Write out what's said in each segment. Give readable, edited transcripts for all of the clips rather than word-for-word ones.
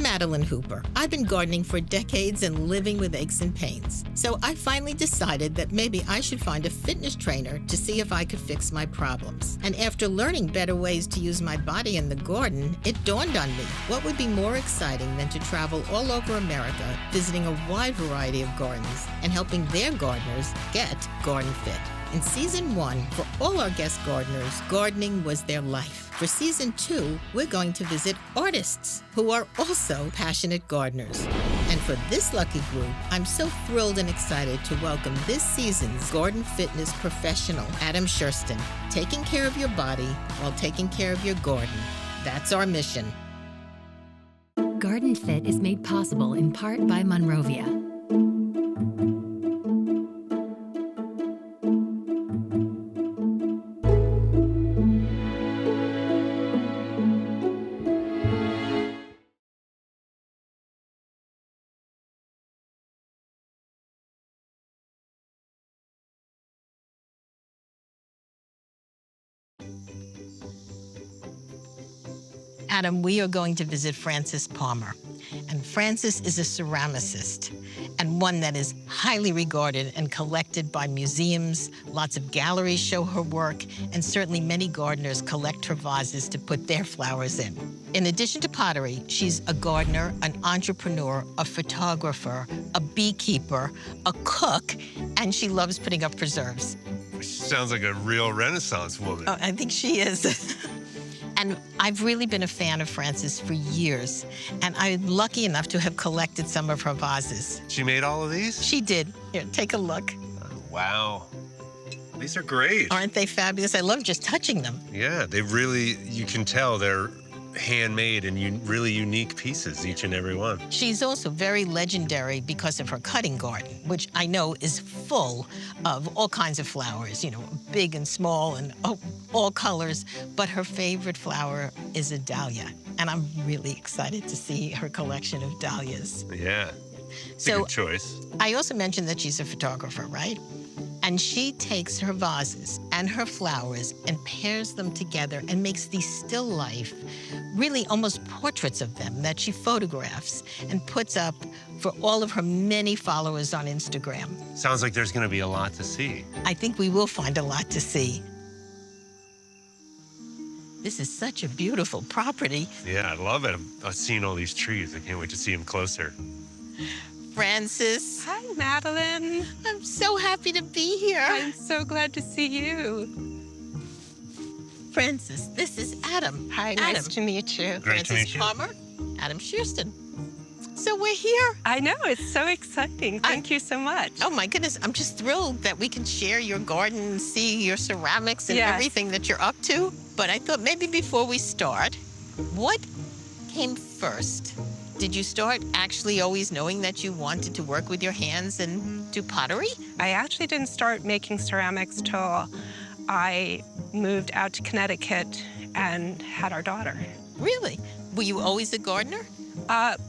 I'm Madeline Hooper. I've been gardening for decades and living with aches and pains. So I finally decided that maybe I should find a fitness trainer to see if I could fix my problems. And after learning better ways to use my body in the garden, it dawned on me, what would be more exciting than to travel all over America, visiting a wide variety of gardens and helping their gardeners get GardenFit. In Season 1, for all our guest gardeners, gardening was their life. For Season 2, we're going to visit artists who are also passionate gardeners. And for this lucky group, I'm so thrilled and excited to welcome this season's garden fitness professional, Adam Schurston, taking care of your body while taking care of your garden. That's our mission. GardenFit is made possible in part by Monrovia. Adam, we are going to visit Frances Palmer. And Frances is a ceramicist, and one that is highly regarded and collected by museums. Lots of galleries show her work, and certainly many gardeners collect her vases to put their flowers in. In addition to pottery, she's a gardener, an entrepreneur, a photographer, a beekeeper, a cook, and she loves putting up preserves. She sounds like a real Renaissance woman. Oh, I think she is. And I've really been a fan of Frances for years, and I'm lucky enough to have collected some of her vases. She made all of these? She did. Here, take a look. Oh, wow. These are great. Aren't they fabulous? I love just touching them. Yeah, they really, you can tell they're handmade and really unique pieces, each and every one. She's also very legendary because of her cutting garden, which I know is full of all kinds of flowers, you know, big and small and all colors. But her favorite flower is a dahlia, and I'm really excited to see her collection of dahlias. Yeah, it's a good choice. I also mentioned that she's a photographer, right? And she takes her vases and her flowers and pairs them together and makes these still life, really almost portraits of them that she photographs and puts up for all of her many followers on Instagram. Sounds like there's going to be a lot to see. I think we will find a lot to see. This is such a beautiful property. Yeah, I love it. I've seen all these trees. I can't wait to see them closer. Frances. Hi, Madeline. I'm so happy to be here. I'm so glad to see you. Frances, this is Adam. Hi, Adam. nice to meet you. Great to meet you. Palmer, Adam Schurston. So we're here. I know, it's so exciting. Thank you so much. Oh my goodness, I'm just thrilled that we can share your garden, see your ceramics and everything that you're up to. But I thought maybe before we start, what came first? Did you start actually always knowing that you wanted to work with your hands and do pottery? I actually didn't start making ceramics till I moved out to Connecticut and had our daughter. Really? Were you always a gardener?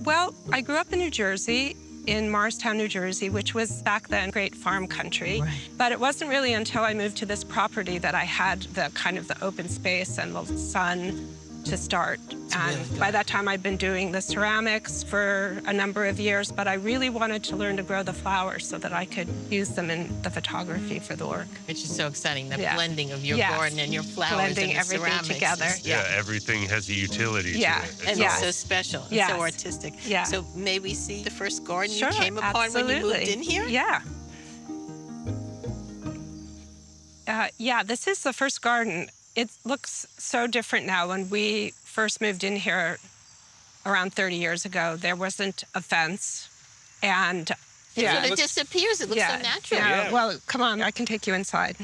Well, I grew up in New Jersey, in Morristown, New Jersey, which was back then great farm country. Right. But it wasn't really until I moved to this property that I had the kind of the open space and the sun to start. And by that time, I'd been doing the ceramics for a number of years, but I really wanted to learn to grow the flowers so that I could use them in the photography for the work. Which is so exciting, the blending of your garden and your flowers blending and the everything ceramics. together. Yeah, everything has a utility to it. And it's so special and so artistic. Yeah. So may we see the first garden Sure, you came upon when you moved in here? Yeah. Yeah, this is the first garden. It looks so different now. When we first moved in here around 30 years ago, there wasn't a fence. And it disappears. It looks so natural. Yeah. Well, come on, I can take you inside.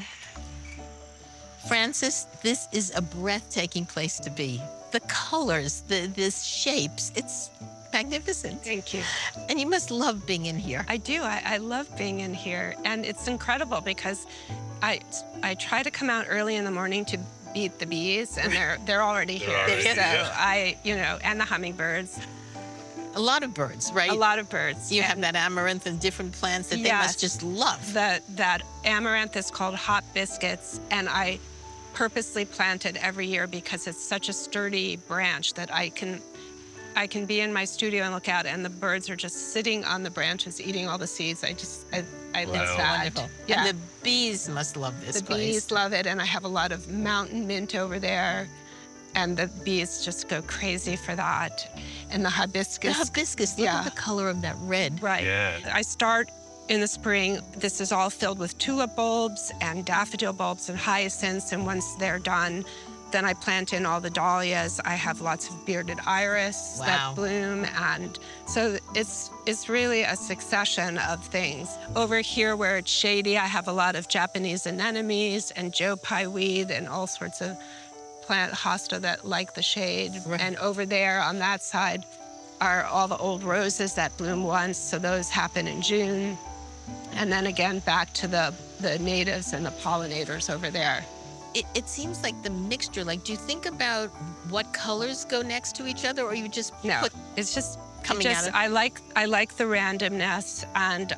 Frances, this is a breathtaking place to be. The colors, the shapes, it's magnificent. Thank you. And you must love being in here. I do. I love being in here. And it's incredible because I try to come out early in the morning to beat the bees, and they're already here. And the hummingbirds. A lot of birds, right? A lot of birds. You have that amaranth and different plants that they must just love. That amaranth is called hot biscuits, and I purposely plant it every year because it's such a sturdy branch that I I can be in my studio and look out, and the birds are just sitting on the branches eating all the seeds. I Wow. love that. Wonderful. Yeah. And the bees must love this The place. bees love it, and I have a lot of mountain mint over there, and the bees just go crazy for that. And the The hibiscus. hibiscus, look Yeah. at the color of that red. Right. Yeah. I start in the spring. This is all filled with tulip bulbs and daffodil bulbs and hyacinths, and once they're done, then I plant in all the dahlias. I have lots of bearded iris Wow. that bloom, and so it's really a succession of things. Over here where it's shady, I have a lot of Japanese anemones and joe pye weed and all sorts of plant hosta that like the shade. Right. And over there on that side are all the old roses that bloom once, so those happen in June. And then again back to the natives and the pollinators over there. It seems like the mixture, like, do you think about what colors go next to each other, or you just No, put it's just coming out of... I like the randomness, and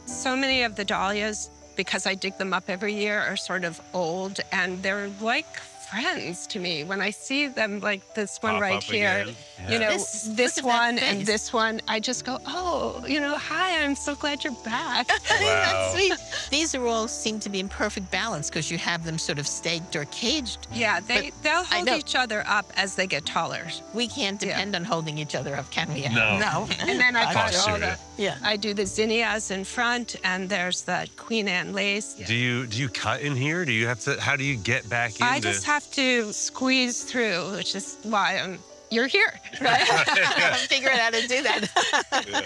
so many of the dahlias, because I dig them up every year, are sort of old, and they're like friends to me. When I see them, like this one Pop right up here, again. you know, This- look this at that one face. and this one, I just go, oh, you know, hi, I'm so glad you're back. Wow. That's sweet. These are all seem to be in perfect balance because you have them sort of staked or caged. Yeah, they'll I hold know. each other up as they get taller. We can't depend on holding each other up, can we? No. No. And then I've got all the, Posture. Yeah. I do the zinnias in front, and there's the Queen Anne lace. Do you cut in here? Do you have to? How do you get back into? I just have to squeeze through, which is why you're here, right? Figure out how to do that.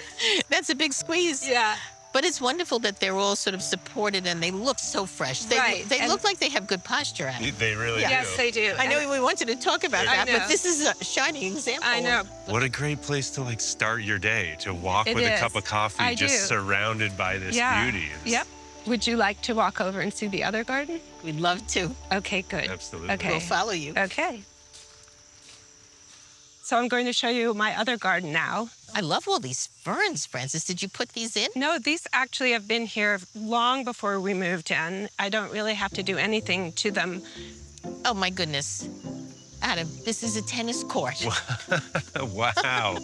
That's a big squeeze. Yeah. But it's wonderful that they're all sort of supported and they look so fresh. They, Right, they and- look like they have good posture at it. They really Yes, do. they do. I know we wanted to talk about I that, but know. this is a shining example. I know. What a great place to like start your day, to walk It with a is. cup of coffee, I just do. surrounded by this Yeah. beauty. It's- Yep. Would you like to walk over and see the other garden? We'd love to. Okay, good. Absolutely. Okay. We'll follow you. Okay. So I'm going to show you my other garden now. I love all these ferns, Frances. Did you put these in? No, these actually have been here long before we moved in. I don't really have to do anything to them. Oh, my goodness. Adam, this is a tennis court. Wow.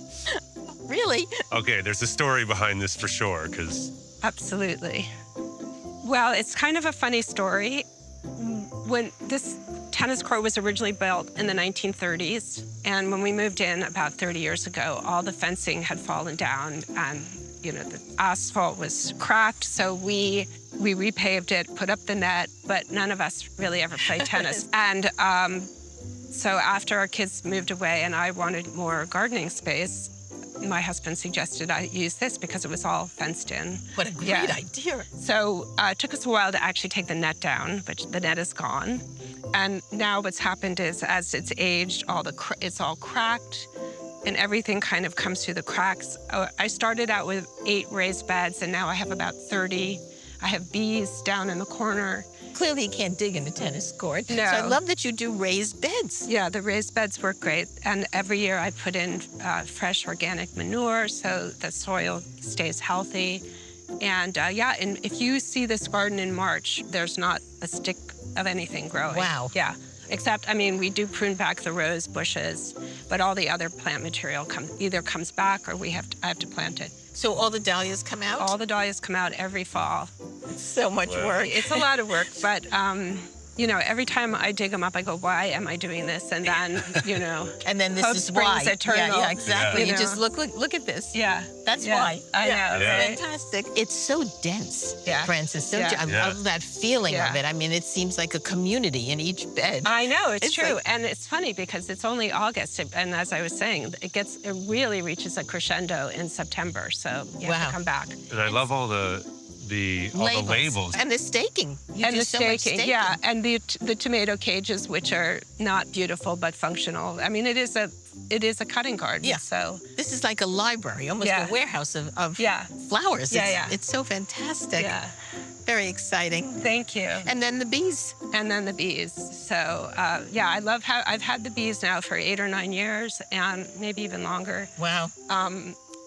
Really? Okay, there's a story behind this for sure, because Absolutely. Well, it's kind of a funny story. When this tennis court was originally built in the 1930s, and when we moved in about 30 years ago, all the fencing had fallen down and, you know, the asphalt was cracked, so we repaved it, put up the net, but none of us really ever played tennis. And so after our kids moved away and I wanted more gardening space, my husband suggested I use this because it was all fenced in. What a great Yeah. idea. So it took us a while to actually take the net down, but the net is gone. And now what's happened is as it's aged, it's all cracked and everything kind of comes through the cracks. I started out with 8 raised beds and now I have about 30. I have bees down in the corner. Clearly, you can't dig in a tennis court. No. So I love that you do raised beds. Yeah, the raised beds work great. And every year I put in fresh organic manure so the soil stays healthy. And and if you see this garden in March, there's not a stick of anything growing. Wow. Yeah. Except, I mean, we do prune back the rose bushes, but all the other plant material either comes back or I have to plant it. So all the dahlias come out? All the dahlias come out every fall. So much Wow. work. It's a lot of work, but you know, every time I dig them up, I go, why am I doing this? And then, you know, And then this hope is springs why. eternal. Yeah, exactly. Yeah. You You just know? look at this. yeah. That's Yeah, why. I know, Yeah. right? Fantastic. It's so dense, Yeah. Frances. Don't Yeah. you? I Yeah. love that feeling Yeah. of it. I mean, it seems like a community in each bed. I know, it's It's true. like- And it's funny because it's only August. And as I was saying, it really reaches a crescendo in September. So you have Wow. to come back. and I love all the labels. And the staking. You and do the so much staking, yeah. And the tomato cages, which are not beautiful but functional. I mean, it is a cutting garden. Yeah. So This is like a library, almost Yeah. a warehouse of Yeah. flowers. Yeah, it's, yeah. It's so fantastic. yeah. Very exciting. Thank you. And then the bees. And then the bees. So I love I've had the bees now for 8 or 9 years and maybe even longer. Wow.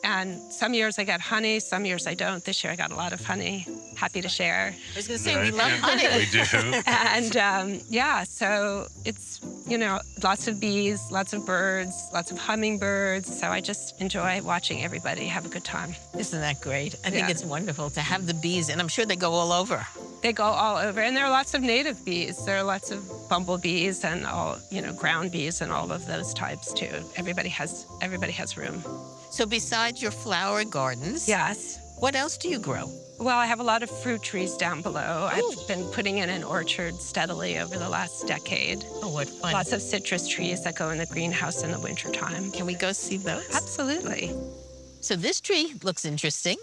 And some years I get honey, some years I don't. This year I got a lot of honey. Happy to share. I was going to say, we love honey. We do. And yeah, so it's, lots of bees, lots of birds, lots of hummingbirds. So I just enjoy watching everybody have a good time. Isn't that great? I think Yeah. it's wonderful to have the bees, and I'm sure they go all over. They go all over, and there are lots of native bees. There are lots of bumblebees and all, ground bees and all of those types too. Everybody has room. So besides your flower gardens, Yes. what else do you grow? Well, I have a lot of fruit trees down below. Ooh. I've been putting in an orchard steadily over the last decade. Oh, what fun. Lots of citrus trees that go in the greenhouse in the wintertime. Can we go see those? Absolutely. So this tree looks interesting.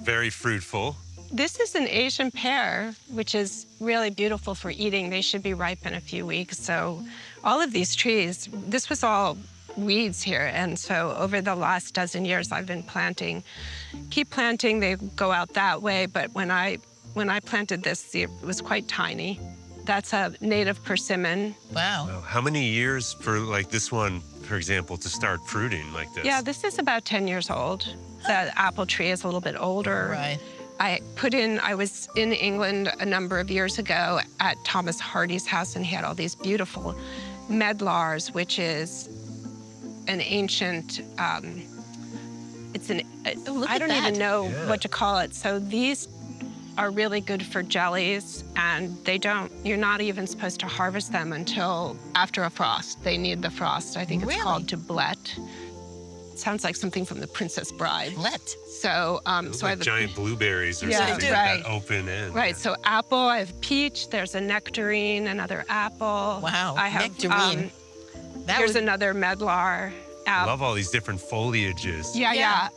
Very fruitful. This is an Asian pear, which is really beautiful for eating. They should be ripe in a few weeks. So all of these trees, this was all weeds here. And so over the last dozen years, I've been keep planting. They go out that way. But when I planted this, it was quite tiny. That's a native persimmon. Wow. Wow. How many years for like this one, for example, to start fruiting like this? Yeah, this is about 10 years old. The apple tree is a little bit older. Right. I was in England a number of years ago at Thomas Hardy's house, and he had all these beautiful medlars, which is an ancient, Look I at don't that. even know Yeah. what to call it. So these are really good for jellies, and you're not even supposed to harvest them until after a frost. They need the frost. I think it's Really? called doublet. Sounds like something from The Princess Bride. Let. So, Those so I like have giant blueberries or Yeah, something they with do. that open end. Right, so apple, I have peach, there's a nectarine, another apple. Wow, I have, nectarine. That here's would- another medlar. I love all these different foliages. Yeah.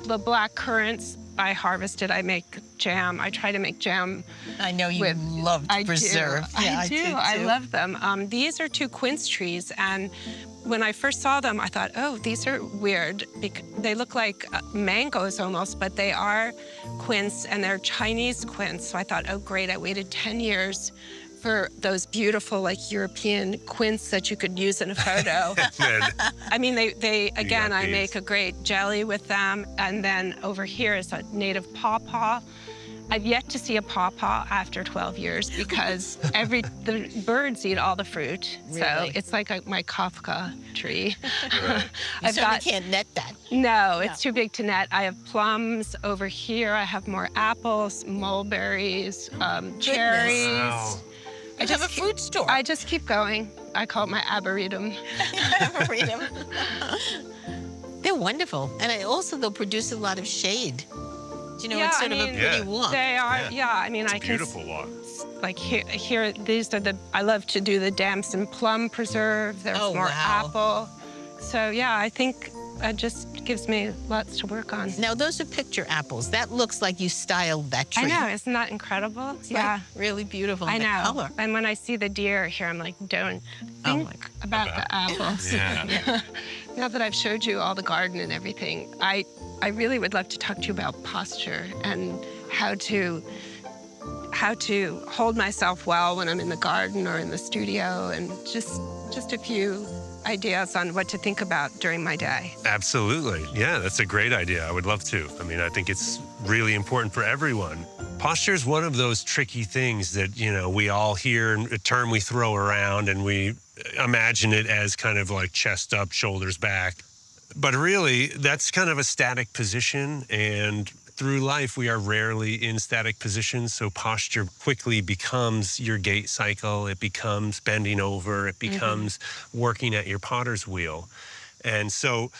The black currants, I harvested, I make jam. I try to make jam. I know you with- love to preserve. Yeah, I do. too. I love them. These are two quince trees, and when I first saw them, I thought, oh, these are weird. They look like mangoes almost, but they are quince, and they're Chinese quince. So I thought, oh, great. I waited 10 years for those beautiful, like, European quince that you could use in a photo. And I mean, they again, got I these. make a great jelly with them. And then over here is a native pawpaw. I've yet to see a pawpaw after 12 years because the birds eat all the fruit. Really? So it's like my Kafka tree. Right. You certainly can't net that. No, it's too big to net. I have plums over here. I have more apples, mulberries, cherries. Wow. I have a fruit store. I just keep going. I call it my arboretum. Arboretum. They're wonderful. And they'll produce a lot of shade. You know, it's sort of a pretty Yeah. walk. They are, Yeah. I mean, It's I a can beautiful walk. like here. These are I love to do the damson plum preserve. There's Oh, more wow. apple. So yeah, I think it just gives me lots to work on. Now, those are picture apples. That looks like you styled that tree. I know, isn't that incredible? It's Yeah, like really beautiful. I the know. color. And when I see the deer here, I'm like, don't think about the apples. Yeah. Now that I've showed you all the garden and everything, I really would love to talk to you about posture and how to hold myself well when I'm in the garden or in the studio, and just a few ideas on what to think about during my day. Absolutely. Yeah, that's a great idea. I would love to. I mean, I think it's really important for everyone. Posture is one of those tricky things that, we all hear, a term we throw around, and we imagine it as kind of like chest up, shoulders back. But really, that's kind of a static position, and through life, we are rarely in static positions, so posture quickly becomes your gait cycle. It becomes bending over. It becomes working at your potter's wheel. And so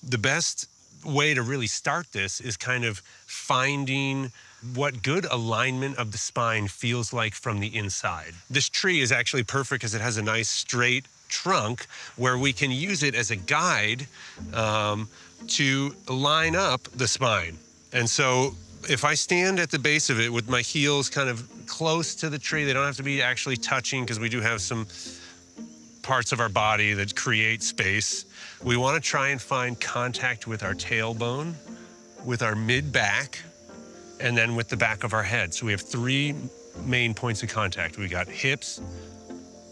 the best way to really start this is kind of finding what good alignment of the spine feels like from the inside. This tree is actually perfect because it has a nice straight trunk where we can use it as a guide to line up the spine. And so if I stand at the base of it with my heels kind of close to the tree, they don't have to be actually touching because we do have some parts of our body that create space. We want to try and find contact with our tailbone, with our mid-back, and then with the back of our head. So we have three main points of contact. We got hips,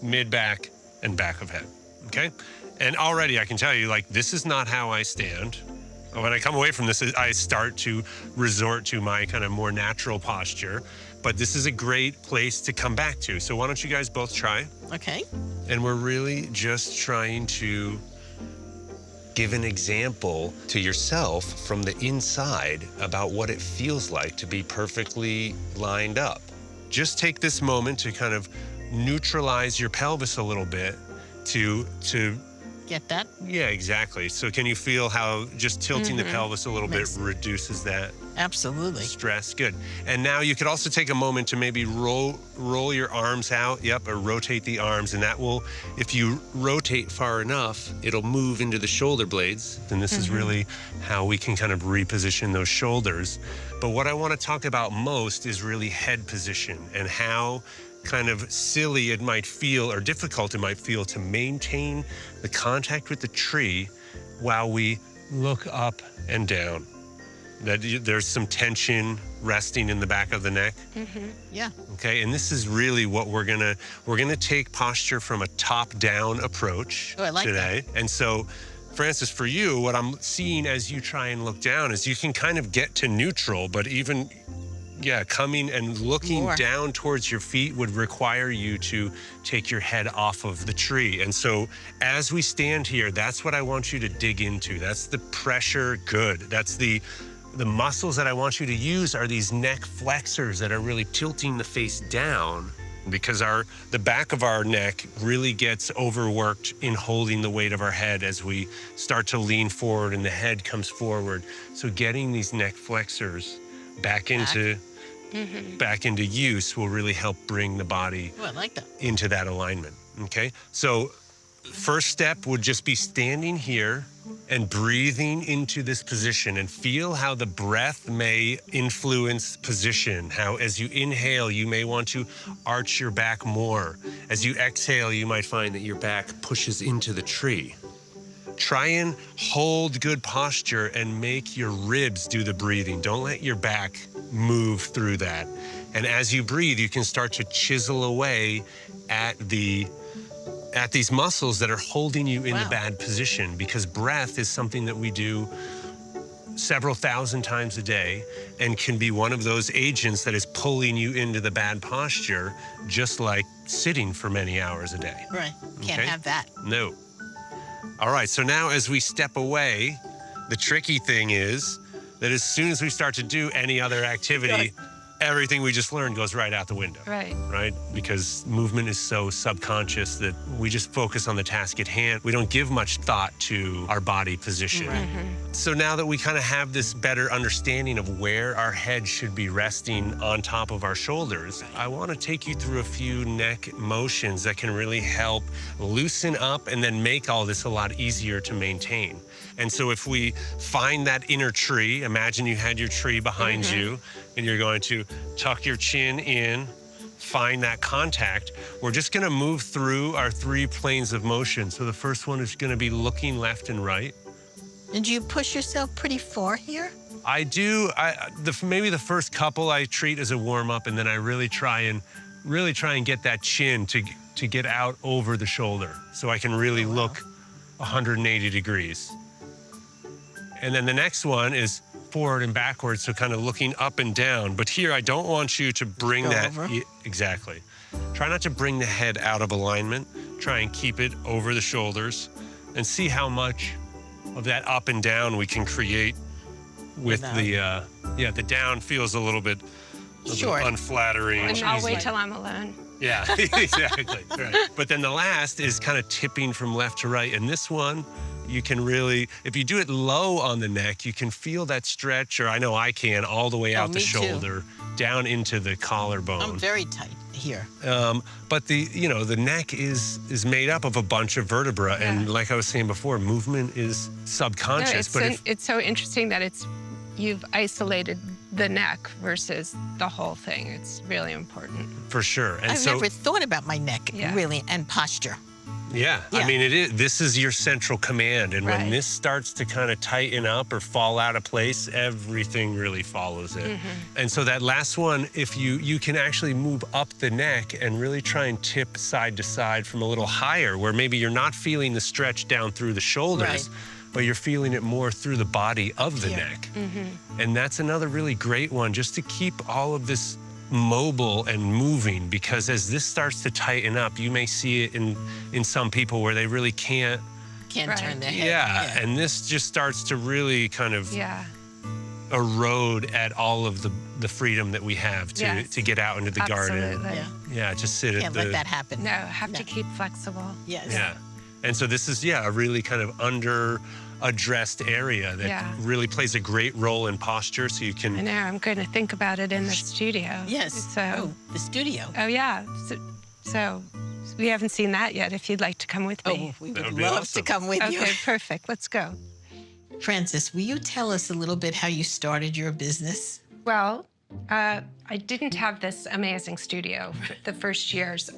mid-back, and back of head, okay? And already I can tell you, like, this is not how I stand. When I come away from this, I start to resort to my kind of more natural posture. But this is a great place to come back to. So why don't you guys both try? Okay. And we're really just trying to give an example to yourself from the inside about what it feels like to be perfectly lined up. Just take this moment to kind of neutralize your pelvis a little bit to Get that? yeah, exactly. So can you feel how just tilting the pelvis a little bit reduces that Absolutely. stress? Good. And now you could also take a moment to maybe roll your arms out, or rotate the arms, and that will, if you rotate far enough, it'll move into the shoulder blades. And this is really how we can kind of reposition those shoulders. But what I want to talk about most is really head position and how kind of silly it might feel or difficult it might feel to maintain the contact with the tree while we look up and down. That there's some tension resting in the back of the neck. Yeah. Okay, and this is really what we're gonna take posture from a top-down approach Oh, I like today. And so, Francis, for you, what I'm seeing as you try and look down is you can kind of get to neutral, but even coming and looking More. down towards your feet would require you to take your head off of the tree. And so as we stand here, that's what I want you to dig into. That's the pressure, good. That's the muscles that I want you to use are these neck flexors that are really tilting the face down, because the back of our neck really gets overworked in holding the weight of our head as we start to lean forward and the head comes forward. So getting these neck flexors back into use will really help bring the body Oh, I like that. into that alignment. Okay, so first step would just be standing here and breathing into this position, and feel how the breath may influence position. How as you inhale, you may want to arch your back more. As you exhale, you might find that your back pushes into the tree. Try and hold good posture and make your ribs do the breathing. Don't let your back move through that. And as you breathe, you can start to chisel away at these muscles that are holding you in the bad position, because breath is something that we do several thousand times a day and can be one of those agents that is pulling you into the bad posture, just like sitting for many hours a day. Right. Can't Okay. have that. No. All right, so now as we step away, the tricky thing is that as soon as we start to do any other activity, everything we just learned goes right out the window. Right? Because movement is so subconscious that we just focus on the task at hand. We don't give much thought to our body position. So now that we kind of have this better understanding of where our head should be resting on top of our shoulders, I want to take you through a few neck motions that can really help loosen up and then make all this a lot easier to maintain. And so if we find that inner tree, imagine you had your tree behind you, and you're going to tuck your chin in, find that contact. We're just going to move through our 3 planes of motion. So the first one is going to be looking left and right. And do you push yourself pretty far here? I do. Maybe the first couple I treat as a warm up, and then I really try and get that chin to get out over the shoulder, so I can really look 180 degrees. And then the next one is forward and backwards, so kind of looking up and down. But here, I don't want you to bring Go that over. Exactly. Try not to bring the head out of alignment. Try and keep it over the shoulders, and see how much of that up and down we can create with the down feels a little bit Short. unflattering. And I'll cheesy. wait till I'm alone. Yeah, exactly. Right. But then the last is kind of tipping from left to right. And this one, you can really, if you do it low on the neck, you can feel that stretch, or I know I can, all the way out the me too. shoulder, down into the collarbone. I'm very tight here. But the neck is made up of a bunch of vertebra, and like I was saying before, movement is subconscious. It's so interesting that you've isolated the neck versus the whole thing. It's really important. For sure. And I've never thought about my neck, really, and posture. Yeah, I mean, this is your central command. And when this starts to kind of tighten up or fall out of place, everything really follows it. And so that last one, if you can actually move up the neck and really try and tip side to side from a little higher, where maybe you're not feeling the stretch down through the shoulders, but you're feeling it more through the body of the neck. And that's another really great one, just to keep all of this mobile and moving, because as this starts to tighten up, you may see it in some people where they really can't turn their head. Yeah, and this just starts to really kind of erode at all of the freedom that we have to get out into the garden. Yeah, just sit Can't let that happen. No, have to keep flexible. Yes. Yeah. And so this is, a really kind of under-addressed area that really plays a great role in posture, so you I can... know, I'm going to think about it in the studio. Yes. So, the studio. Oh, yeah. So we haven't seen that yet, if you'd like to come with me. We That would would be love awesome. to come with you. Okay, perfect. Let's go. Frances, will you tell us a little bit how you started your business? Well, I didn't have this amazing studio for the first years.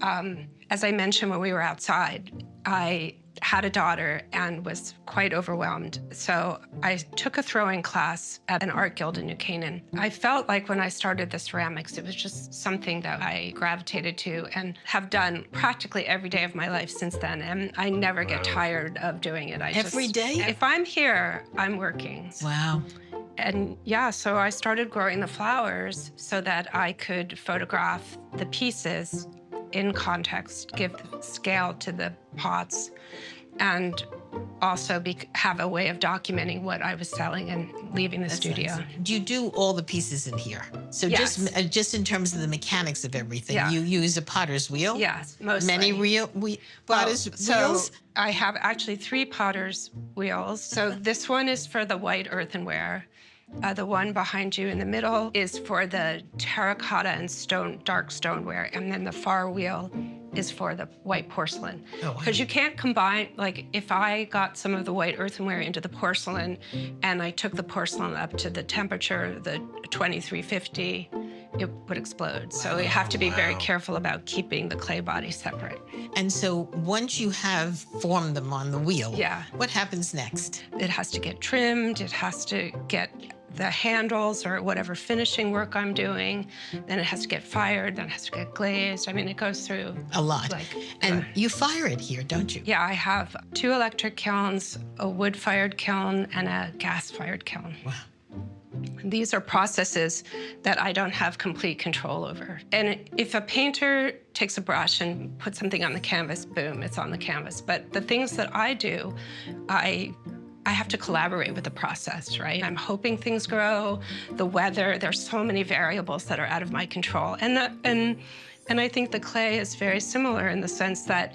As I mentioned when we were outside, I had a daughter and was quite overwhelmed. So I took a throwing class at an art guild in New Canaan. I felt like when I started the ceramics, it was just something that I gravitated to and have done practically every day of my life since then. And I never get tired of doing it. Every day? If I'm here, I'm working. Wow. And so I started growing the flowers so that I could photograph the pieces in context, give scale to the pots, and also have a way of documenting what I was selling and leaving the studio. Nice. Do you do all the pieces in here? So just in terms of the mechanics of everything, you use a potter's wheel? Yes, mostly. Many potter's wheels? I have actually 3 potter's wheels. So this one is for the white earthenware. The one behind you in the middle is for the terracotta and dark stoneware. And then the far wheel is for the white porcelain. Because you can't combine, like if I got some of the white earthenware into the porcelain and I took the porcelain up to the temperature, the 2350, it would explode. So you have to be very careful about keeping the clay body separate. And so once you have formed them on the wheel, Yeah. what happens next? It has to get trimmed, it has to get the handles or whatever finishing work I'm doing, then it has to get fired, then it has to get glazed. I mean, it goes through A lot. And you fire it here, don't you? Yeah, I have 2 electric kilns, a wood-fired kiln, and a gas-fired kiln. Wow. These are processes that I don't have complete control over. And if a painter takes a brush and puts something on the canvas, boom, it's on the canvas. But the things that I do, I have to collaborate with the process, right? I'm hoping things grow, the weather, there's so many variables that are out of my control. And I think the clay is very similar in the sense that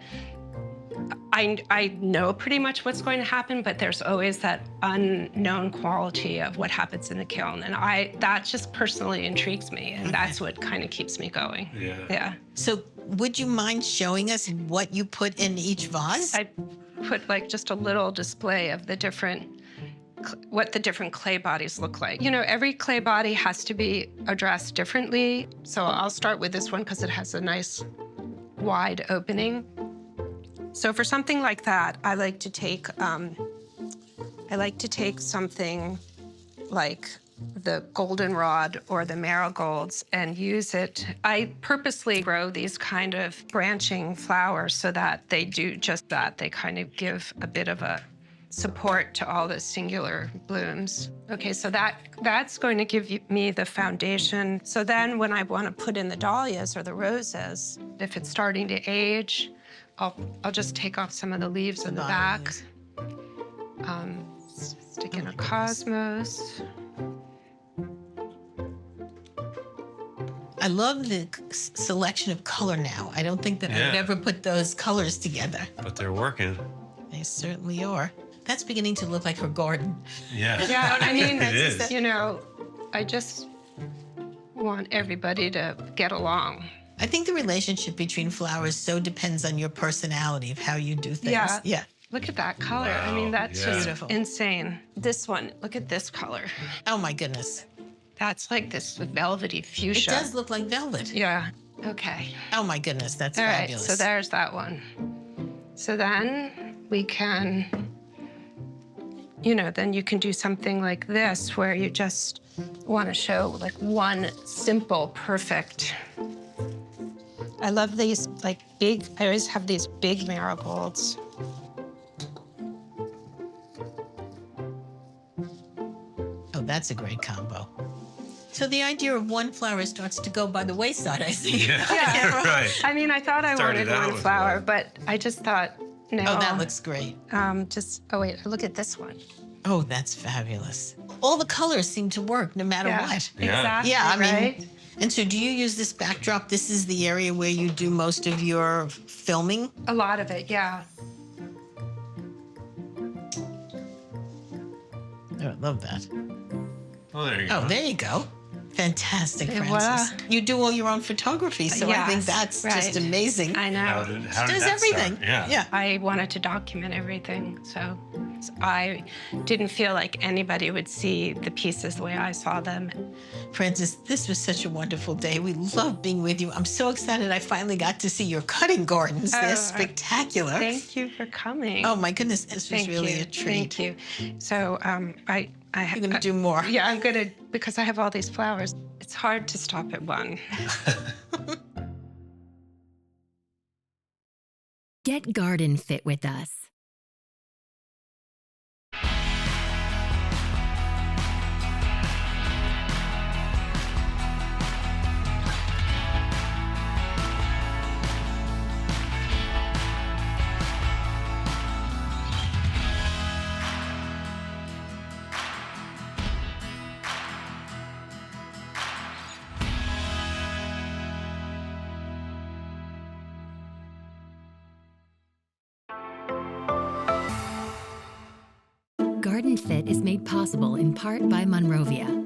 I know pretty much what's going to happen, but there's always that unknown quality of what happens in the kiln. And that just personally intrigues me, and that's what kind of keeps me going. Yeah. So would you mind showing us what you put in each vase? I put like just a little display of what the different clay bodies look like. You know, every clay body has to be addressed differently. So I'll start with this one because it has a nice wide opening. So for something like that, I like to take something like the goldenrod or the marigolds and use it. I purposely grow these kind of branching flowers so that they do just that. They kind of give a bit of a support to all the singular blooms. Okay, so that's going to give me the foundation. So then when I want to put in the dahlias or the roses, if it's starting to age, I'll just take off some of the leaves in the back. Stick in a cosmos. I love the selection of color now. I don't think that I would ever put those colors together. But they're working. They certainly are. That's beginning to look like her garden. Yeah. Yeah, I mean, It is. You know, I just want everybody to get along. I think the relationship between flowers so depends on your personality of how you do things. Yeah. Look at that color. I mean, that's just Beautiful. Insane. This one, look at this color. Oh my goodness. That's like this velvety fuchsia. It does look like velvet. Yeah. Okay. Oh my goodness, that's All right, fabulous. so there's that one. So then we can, then you can do something like this where you just want to show like one simple, perfect. I love these like I always have these big marigolds. Oh, that's a great combo. So the idea of one flower starts to go by the wayside, I see. Yeah. Right. I mean, I thought I Started wanted out one with flower, one. but I just thought, no. Oh, that looks great. Oh wait, look at this one. Oh, that's fabulous. All the colors seem to work no matter Yeah, what. exactly, Yeah, I mean, right? and so do you use this backdrop? This is the area where you do most of your filming? A lot of it, yeah. Oh, I love that. Oh, there you go. Oh, there you go. Fantastic, Et Frances. voilà. You do all your own photography, so I think Yes, that's right. just amazing. I know. How did Does that start? everything. Yeah. Yeah. I wanted to document everything, so I didn't feel like anybody would see the pieces the way I saw them. Frances, this was such a wonderful day. We love being with you. I'm so excited I finally got to see your cutting gardens. They're Oh, spectacular. Thank you for coming. Oh my goodness, this was Thank really you. a treat. Thank you. So You're gonna do more. Yeah, I'm gonna, because I have all these flowers. It's hard to stop at one. Get GardenFit with us. GardenFit is made possible in part by Monrovia.